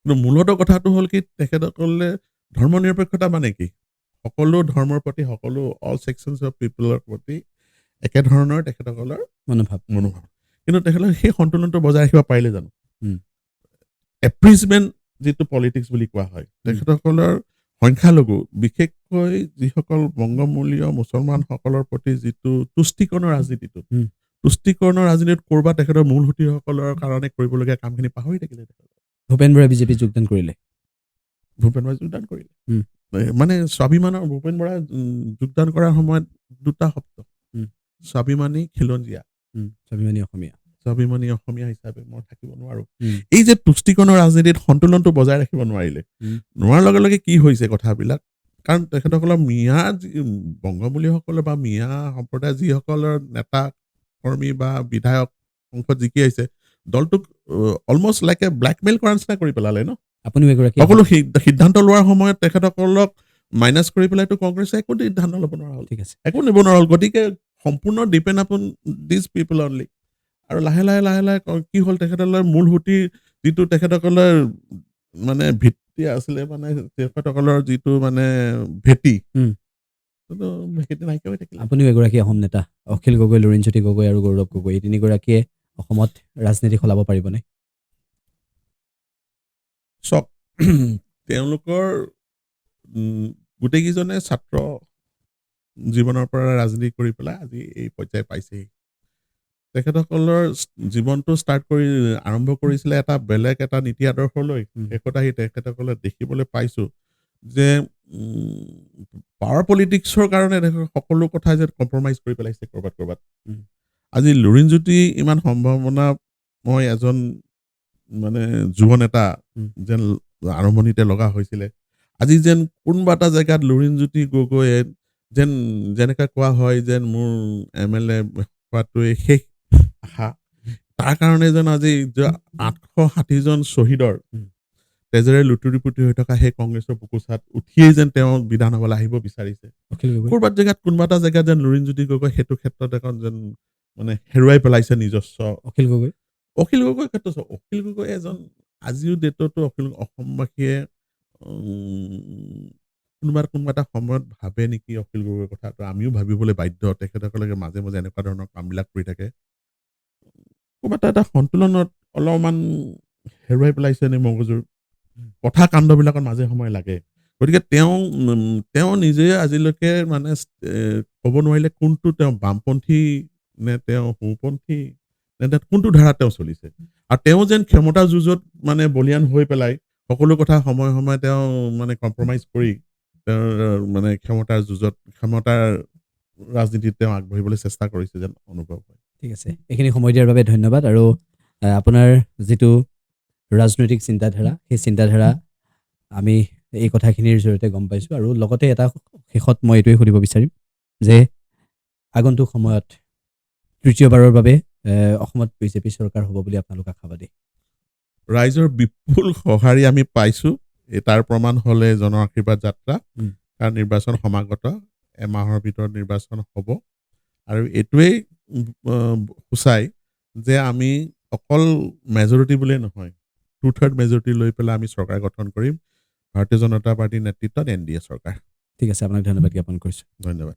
Speaker 1: কিন্তু মূলতঃ কথাটো হ'ল কি তেখেতসকলে ধৰ্ম নিৰপেক্ষতা মানে কি সকলো ধৰ্মৰ প্ৰতি সকলো অল ছেকশ্যনছ অফ পিপলৰ প্ৰতি একেধৰণৰ তেখেতসকলৰ মনোভাৱ কিন্তু তেখেতসকলে সেই সন্তুলনটো বজাই ৰাখিব পাৰিলে জানো এপ্ৰিজমেণ্ট যিটো পলিটিক্স বুলি কোৱা হয় তেখেতসকলৰ সংখ্যালঘু বিশেষকৈ যিসকল বংগমূলীয় মুছলমানসকলৰ প্ৰতি যিটো তুষ্টিকৰণৰ ৰাজনীতিত কৰবাত তেখেতৰ মূল সুঁতিসকলৰ কাৰণে কৰিবলগীয়া কামখিনি পাহৰি থাকিলে
Speaker 2: ভূপেন বৰাই বিজেপি যোগদান কৰিলে
Speaker 1: মানে স্বাভিমানৰ ভূপেন বৰাই যোগদান কৰাৰ সময়ত দুটা শব্দ স্বাভিমানী খিলঞ্জীয়া স্বাভিমানী অসমীয়া হিচাপে মই থাকিব নোৱাৰো এই যে তুষ্টিকৰণৰ ৰাজনীতিত সন্তুলনটো বজাই ৰাখিব নোৱাৰাৰ লগে লগে কি হৈছে কথাবিলাক কাৰণ তেখেতসকলৰ মিয়া বংগমূলীয়সকলৰ বা মিয়া সম্প্ৰদায়ৰ যিসকলৰ নেতা কৰ্মী বা বিধায়ক অংশত জিকি আহিছে দলটোক অলমষ্ট লাইক এ ব্লেকমেইল কৰাৰ নিচিনা কৰি পেলালে ন
Speaker 2: আপুনি
Speaker 1: সকলো সিদ্ধান্ত লোৱাৰ সময়ত তেখেতসকলক মাইনাছ কৰি পেলাইতো কংগ্ৰেছে একো সিদ্ধান্ত ল'ব নোৱাৰা হ'ল একো নিব নোৱাৰা হ'ল গতিকে সম্পূৰ্ণ ডিপেণ্ড আপন দিছ পিপল অনলি আৰু লাহে লাহে কি হ'ল তেখেতসকলৰ মূল সুঁতি যিটো তেখেতসকলৰ মানে ভিত্তি আছিলে মানে তেখেতসকলৰ যিটো মানে ভেটি নাইকিয়া হৈ থাকিলে
Speaker 2: আপুনিও এগৰাকী অসম নেতা অখিল গগৈ লুৰিণজ্যোতি গগৈ আৰু গৌৰৱ গগৈ এই তিনিগৰাকীয়ে অসমত ৰাজনীতি সলাব পাৰিবনে
Speaker 1: চক তেওঁলোকৰ গোটেইকেইজনে ছাত্ৰ জীৱনৰ পৰা ৰাজনীতি কৰি পেলাই আজি এই পৰ্যায় পাইছেহি তেখেতসকলৰ জীৱনটো আৰম্ভ কৰিছিলে এটা বেলেগ এটা নীতি আদৰ্শ লৈ শেষত আহি তেখেতসকলে দেখিবলৈ পাইছো যে পাৱাৰ পলিটিক্সৰ কাৰণে সকলো কথাই যে কম্প্ৰমাইজ কৰি পেলাইছে কৰবাত আজি লুৰিণজ্যোতি ইমান সম্ভাৱনা মই এজন মানে যুৱ নেতা যেন আৰম্ভণিতে লগা হৈছিলে আজি যেন কোনোবা এটা জেগাত লুৰিণজ্যোতি গগৈয়ে যেনেকৈ কোৱা হয় যেন মোৰ MLA হোৱাটোৱে শেষ আশা তাৰ কাৰণে যেন আজি 860জন শ্বহীদৰ তেজেৰে লুতুৰি-পুতুৰি হৈ থকা সেই কংগ্ৰেছৰ বুকুচাত উঠিয়েই যেন তেওঁ বিধানসভালৈ আহিব বিচাৰিছে ক'ৰবাত জেগাত কোনোবা এটা জেগাত যেন লুৰিণজ্যোতি গগৈ সেইটো ক্ষেত্ৰত এখন যেন মানে হেৰুৱাই পেলাইছে নিজস্ব অখিল গগৈৰ ক্ষেত্ৰত অখিল গগৈ এজন আজিও ডেটতো অসমবাসীয়ে কোনোবা এটা সময়ত ভাবে নেকি অখিল গগৈৰ কথাটো আমিও ভাবিবলৈ বাধ্য তেখেতসকলে মাজে মাজে এনেকুৱা ধৰণৰ কামবিলাক কৰি থাকে ক'ৰবাত এটা সন্তুলনত অলপমান হেৰুৱাই পেলাইছে নে মগজুৰ কথা কাণ্ডবিলাকত মাজে সময়ে লাগে গতিকে তেওঁ নিজে আজিলৈকে মানে ক'ব নোৱাৰিলে কোনটো তেওঁ বামপন্থী নে তেওঁ সোঁপন্থী নে কোনটো ধাৰাত তেওঁ চলিছে আৰু তেওঁ যেন ক্ষমতা যুঁজত মানে বলিয়ান হৈ পেলাই সকলো কথা সময়ে তেওঁ মানে কম্প্ৰমাইজ কৰি তেওঁৰ মানে ক্ষমতাৰ ৰাজনীতিত তেওঁ আগবাঢ়িবলৈ চেষ্টা কৰিছে যেন অনুভৱ হয়
Speaker 2: ঠিক আছে, এইখিনি সময় দিয়াৰ বাবে ধন্যবাদ। আৰু আপোনাৰ যিটো ৰাজনৈতিক চিন্তাধাৰা, সেই চিন্তাধাৰা আমি এই কথাখিনিৰ জৰিয়তে গম পাইছোঁ। আৰু লগতে এটা শেষত মই এইটোৱে সুধিব বিচাৰিম যে আগন্তুক সময়ত তৃতীয়বাৰৰ বাবে অসমত বিজেপি চৰকাৰ হ'ব বুলি আপোনালোক আশাবাদী?
Speaker 1: ৰাইজৰ বিপুল সঁহাৰি আমি পাইছোঁ। তাৰ প্ৰমাণ হ'লে জন আশীৰ্বাদ যাত্ৰা। কাৰণ নিৰ্বাচন সমাগত, এমাহৰ ভিতৰত নিৰ্বাচন হ'ব। আৰু এইটোৱেই সূচায় যে আমি অকল মেজৰিটি বুলিয়ে নহয়, 2/3 মেজৰিটি লৈ পেলাই আমি চৰকাৰ গঠন কৰিম ভাৰতীয় জনতা পাৰ্টীৰ নেতৃত্বত NDA চৰকাৰ।
Speaker 2: ঠিক আছে, আপোনাক ধন্যবাদ জ্ঞাপন কৰিছোঁ।
Speaker 1: ধন্যবাদ।